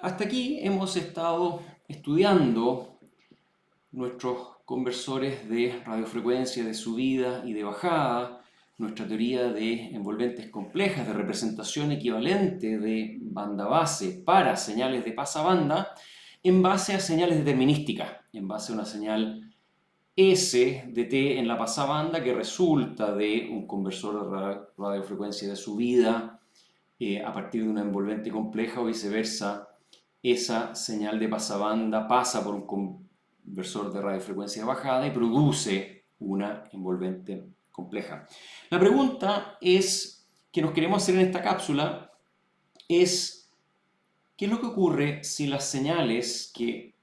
Hasta aquí hemos estado estudiando nuestros conversores de radiofrecuencia de subida y de bajada, nuestra teoría de envolventes complejas, de representación equivalente de banda base para señales de pasabanda, en base a señales determinísticas, en base a una señal S de T en la pasabanda que resulta de un conversor de radiofrecuencia de subida a partir de una envolvente compleja o viceversa. Esa señal de pasabanda pasa por un conversor de radiofrecuencia de bajada y produce una envolvente compleja. La pregunta que nos queremos hacer en esta cápsula es ¿qué es lo que ocurre si las señales que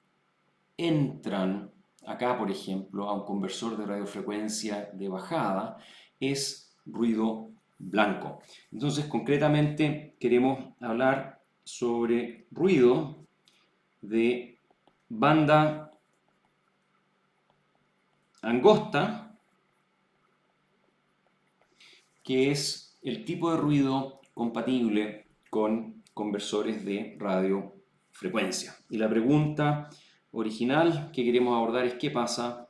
entran acá, por ejemplo, a un conversor de radiofrecuencia de bajada es ruido blanco? Entonces, concretamente, queremos hablar sobre ruido de banda angosta, que es el tipo de ruido compatible con conversores de radiofrecuencia. Y la pregunta original que queremos abordar es ¿qué pasa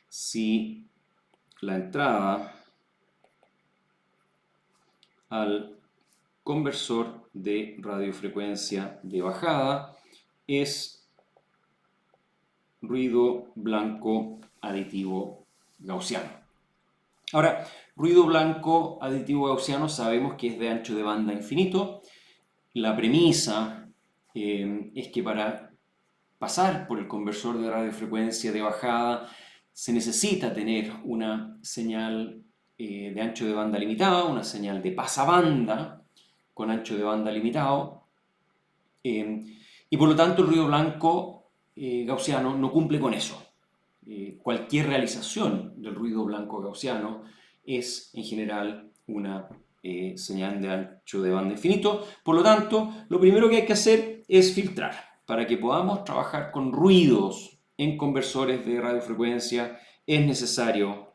si la entrada al conversor de radiofrecuencia de bajada es ruido blanco aditivo gaussiano? Ahora, ruido blanco aditivo gaussiano sabemos que es de ancho de banda infinito. La premisa es que para pasar por el conversor de radiofrecuencia de bajada se necesita tener una señal de ancho de banda limitado, una señal de pasabanda con ancho de banda limitado, y por lo tanto el ruido blanco gaussiano no cumple con eso. Cualquier realización del ruido blanco gaussiano es en general una señal de ancho de banda infinito. Por lo tanto, lo primero que hay que hacer es filtrar. Para que podamos trabajar con ruidos en conversores de radiofrecuencia es necesario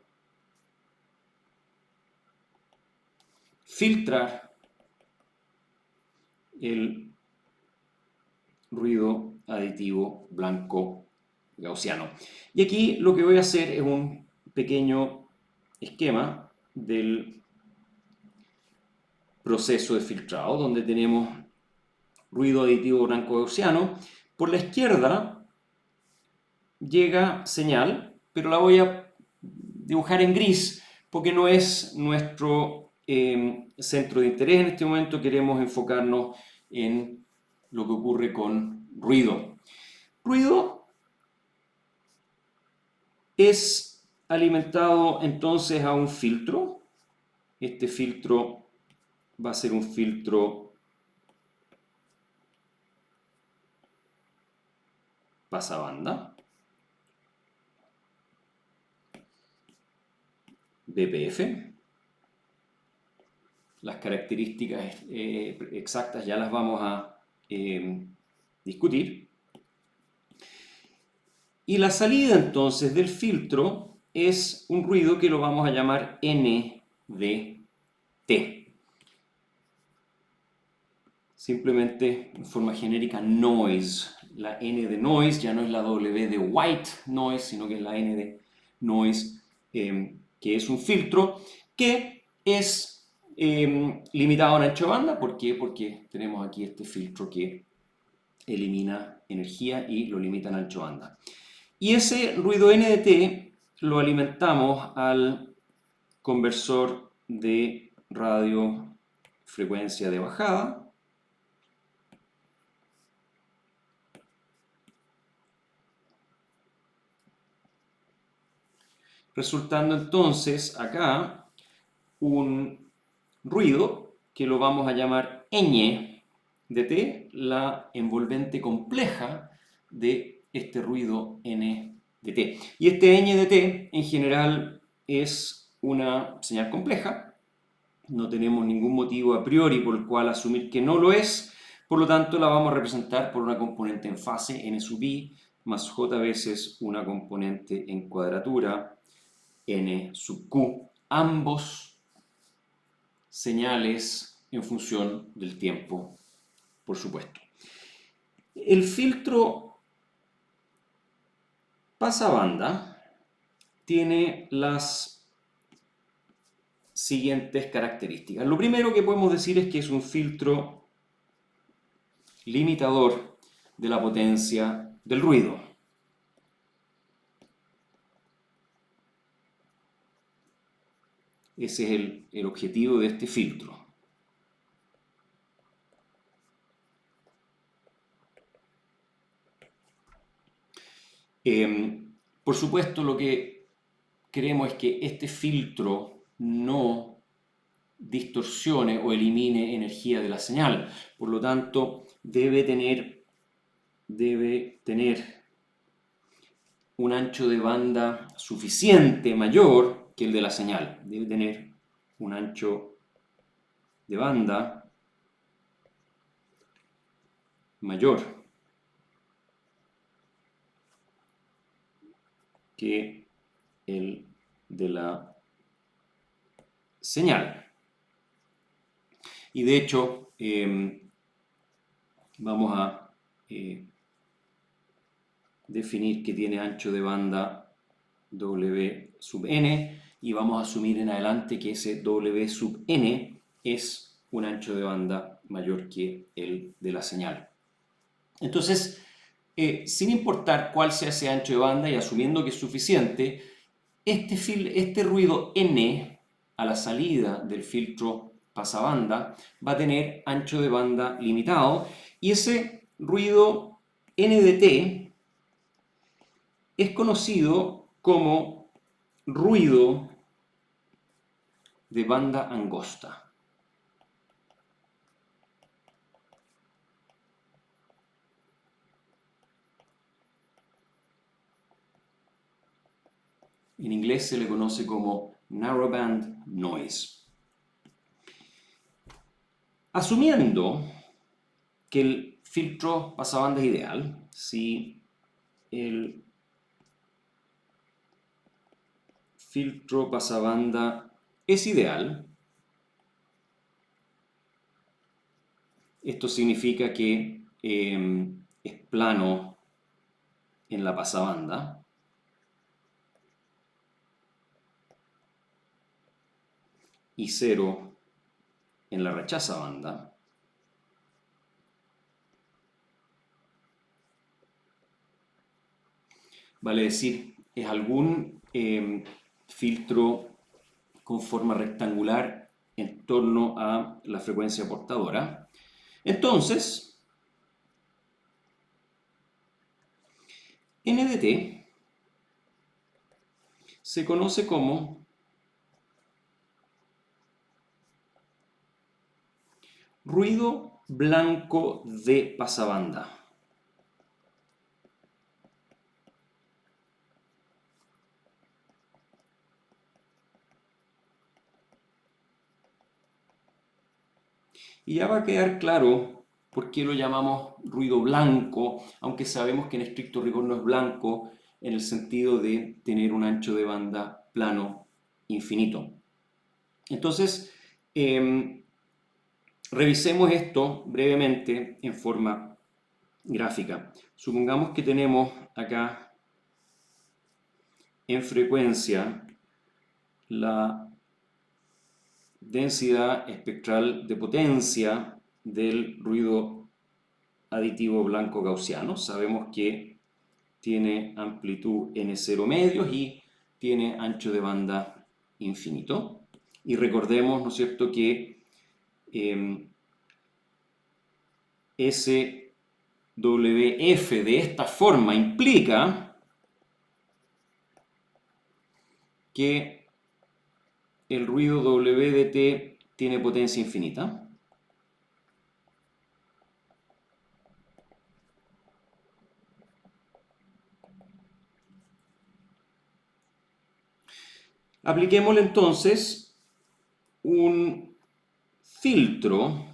filtrar el ruido aditivo blanco gaussiano. Y aquí lo que voy a hacer es un pequeño esquema del proceso de filtrado, donde tenemos ruido aditivo blanco gaussiano. Por la izquierda llega señal, pero la voy a dibujar en gris porque no es nuestro centro de interés en este momento. Queremos enfocarnos en lo que ocurre con ruido. Ruido es alimentado entonces a un filtro. Este filtro va a ser un filtro pasabanda, BPF. Las características exactas ya las vamos a discutir. Y la salida entonces del filtro es un ruido que lo vamos a llamar NDT. Simplemente en forma genérica noise. La N de noise ya no es la W de white noise, sino que es la N de noise, que es un filtro que es limitado en ancho de banda. ¿Por qué? Porque tenemos aquí este filtro que elimina energía y lo limita en ancho de banda. Y ese ruido NDT lo alimentamos al conversor de radiofrecuencia de bajada, resultando entonces acá un ruido que lo vamos a llamar ñ de T, la envolvente compleja de este ruido N de T. Y este ñ de T en general es una señal compleja. No tenemos ningún motivo a priori por el cual asumir que no lo es. Por lo tanto, la vamos a representar por una componente en fase, n sub i, más j veces una componente en cuadratura, n sub q. Ambos señales en función del tiempo, por supuesto. El filtro pasabanda tiene las siguientes características. Lo primero que podemos decir es que es un filtro limitador de la potencia del ruido. Ese es el objetivo de este filtro. Por supuesto, lo que queremos es que este filtro no distorsione o elimine energía de la señal. Por lo tanto, debe tener un ancho de banda suficiente, mayor que el de la señal. Debe tener un ancho de banda mayor que el de la señal. Y de hecho, vamos a definir que tiene ancho de banda W sub n y vamos a asumir en adelante que ese W sub n es un ancho de banda mayor que el de la señal. Entonces, sin importar cuál sea ese ancho de banda y asumiendo que es suficiente, este ruido n a la salida del filtro pasabanda va a tener ancho de banda limitado y ese ruido n de t es conocido como ruido de banda angosta. En inglés se le conoce como narrowband noise. Asumiendo que el filtro pasabanda es ideal, si el filtro pasabanda es ideal, esto significa que es plano en la pasabanda y cero en la rechazabanda. Vale decir, es algún filtro con forma rectangular en torno a la frecuencia portadora. Entonces, n de t se conoce como ruido blanco de pasabanda. Y ya va a quedar claro por qué lo llamamos ruido blanco, aunque sabemos que en estricto rigor no es blanco en el sentido de tener un ancho de banda plano infinito. Entonces, revisemos esto brevemente en forma gráfica. Supongamos que tenemos acá en frecuencia la densidad espectral de potencia del ruido aditivo blanco gaussiano. Sabemos que tiene amplitud n0 medios y tiene ancho de banda infinito. Y recordemos, ¿no es cierto?, que SWF de esta forma implica que el ruido W de t tiene potencia infinita. Apliquémosle entonces un filtro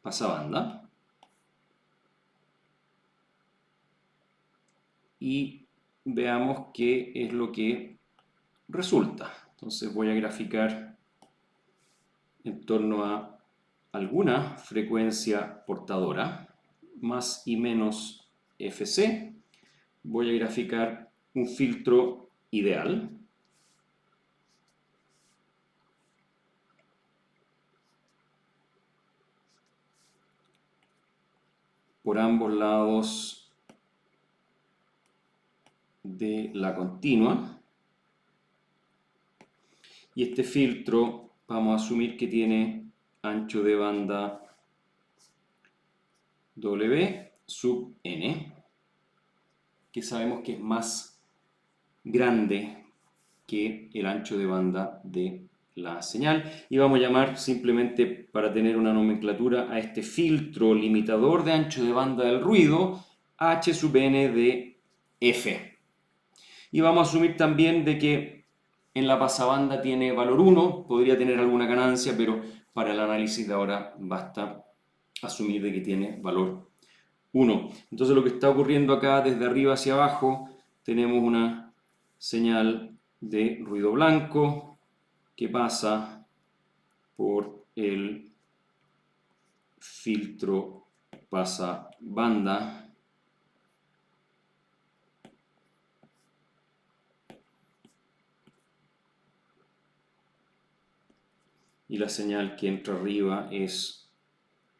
pasabanda y veamos qué es lo que resulta. Entonces voy a graficar en torno a alguna frecuencia portadora, más y menos Fc, voy a graficar un filtro ideal. Por ambos lados de la continua. Y este filtro vamos a asumir que tiene ancho de banda W sub n, que sabemos que es más grande que el ancho de banda de la señal, y vamos a llamar simplemente, para tener una nomenclatura, a este filtro limitador de ancho de banda del ruido h sub n de f. Y vamos a asumir también de que en la pasabanda tiene valor 1, podría tener alguna ganancia, pero para el análisis de ahora basta asumir de que tiene valor 1. Entonces lo que está ocurriendo acá desde arriba hacia abajo, tenemos una señal de ruido blanco que pasa por el filtro pasabanda y la señal que entra arriba es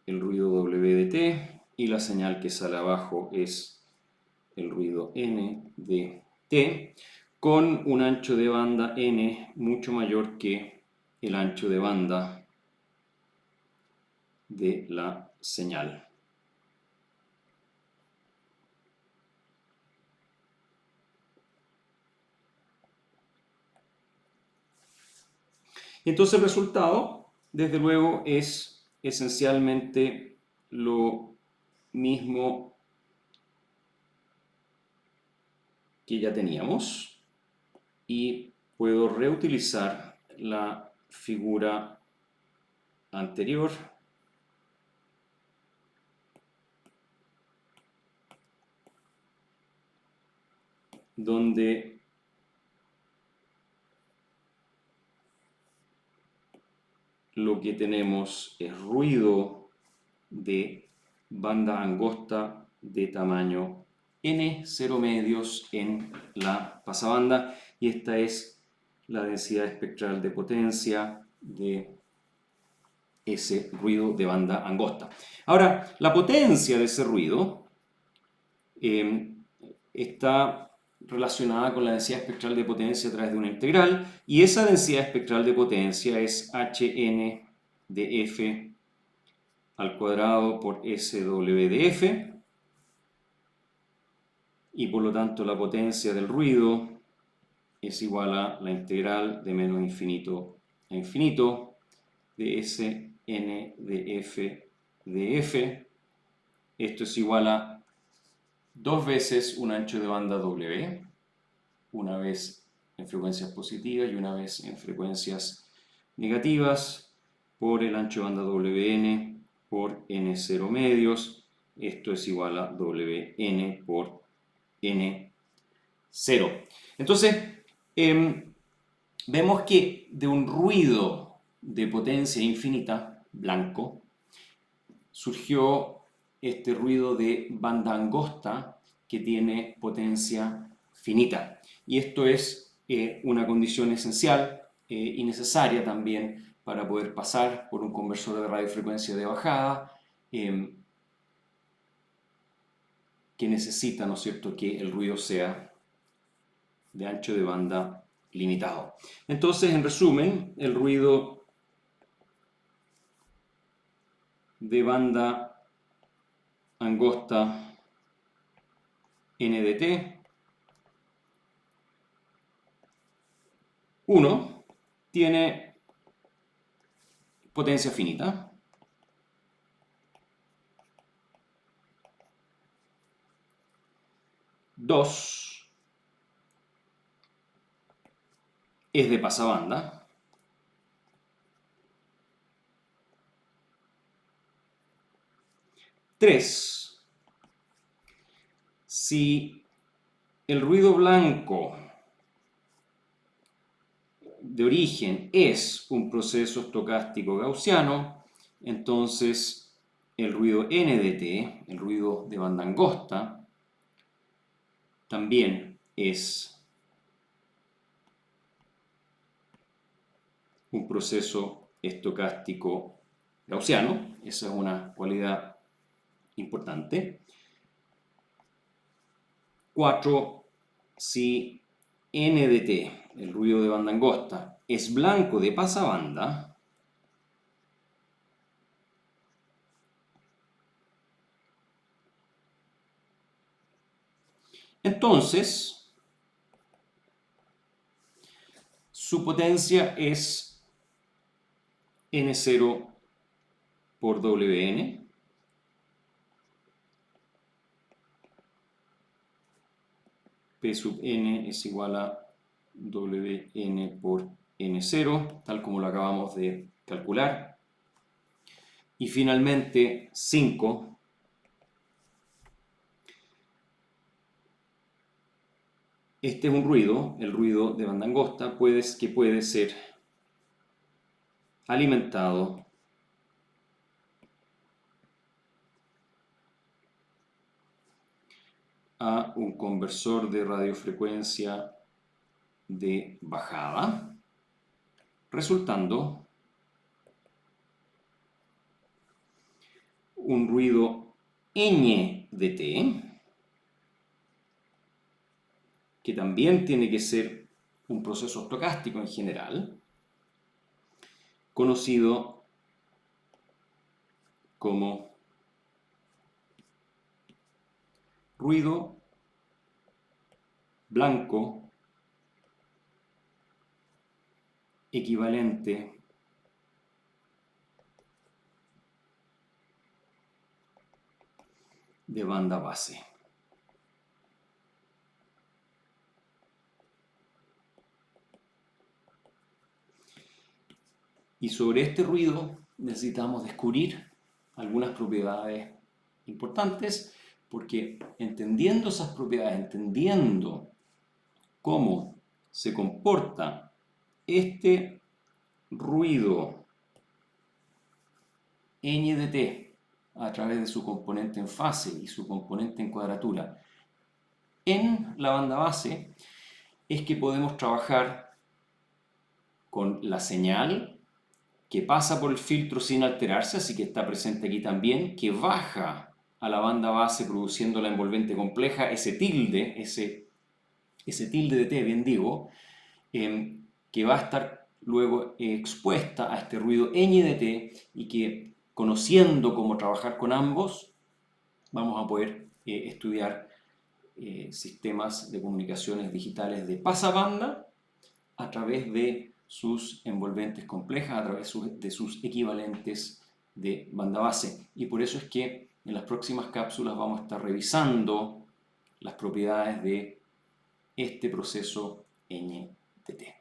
el ruido W de T y la señal que sale abajo es el ruido N de T, con un ancho de banda N mucho mayor que el ancho de banda de la señal. Entonces el resultado, desde luego, es esencialmente lo mismo que ya teníamos, y puedo reutilizar la figura anterior donde lo que tenemos es ruido de banda angosta de tamaño n, 0 medios en la pasabanda, y esta es la densidad espectral de potencia de ese ruido de banda angosta. Ahora, la potencia de ese ruido está relacionada con la densidad espectral de potencia a través de una integral, y esa densidad espectral de potencia es Hn de f al cuadrado por Sw de f, y por lo tanto la potencia del ruido es igual a la integral de menos infinito a infinito de Sn de f. Esto es igual a dos veces un ancho de banda W, una vez en frecuencias positivas y una vez en frecuencias negativas, por el ancho de banda Wn por n0 medios. Esto es igual a Wn por n0. Entonces, vemos que de un ruido de potencia infinita, blanco, surgió este ruido de banda angosta que tiene potencia finita. Y esto es una condición esencial y necesaria también para poder pasar por un conversor de radiofrecuencia de bajada que necesita, ¿no es cierto?, que el ruido sea de ancho de banda limitado. Entonces, en resumen, el ruido de banda angosta n de t 1 tiene potencia finita. 2 es de pasabanda. 3, si el ruido blanco de origen es un proceso estocástico gaussiano, entonces el ruido n de t, el ruido de banda angosta, también es un proceso estocástico gaussiano. Esa es una cualidad importante. 4. Si n de t, el ruido de banda angosta, es blanco de pasabanda, entonces su potencia es n0 por Wn, P sub n es igual a Wn por n0, tal como lo acabamos de calcular. Y finalmente 5. Este es un ruido, el ruido de banda angosta, que puede ser alimentado a un conversor de radiofrecuencia de bajada, resultando un ruido ñ de t, que también tiene que ser un proceso estocástico en general, conocido como ruido blanco equivalente de banda base. Y sobre este ruido necesitamos descubrir algunas propiedades importantes, porque entendiendo esas propiedades, entendiendo cómo se comporta este ruido ñ de t a través de su componente en fase y su componente en cuadratura en la banda base, es que podemos trabajar con la señal que pasa por el filtro sin alterarse, así que está presente aquí también, que baja a la banda base produciendo la envolvente compleja, ese tilde de t, bien digo, que va a estar luego expuesta a este ruido ñ de t, y que, conociendo cómo trabajar con ambos, vamos a poder estudiar sistemas de comunicaciones digitales de pasabanda a través de sus envolventes complejas, a través de sus equivalentes de banda base. Y por eso es que en las próximas cápsulas vamos a estar revisando las propiedades de este proceso ñ de t.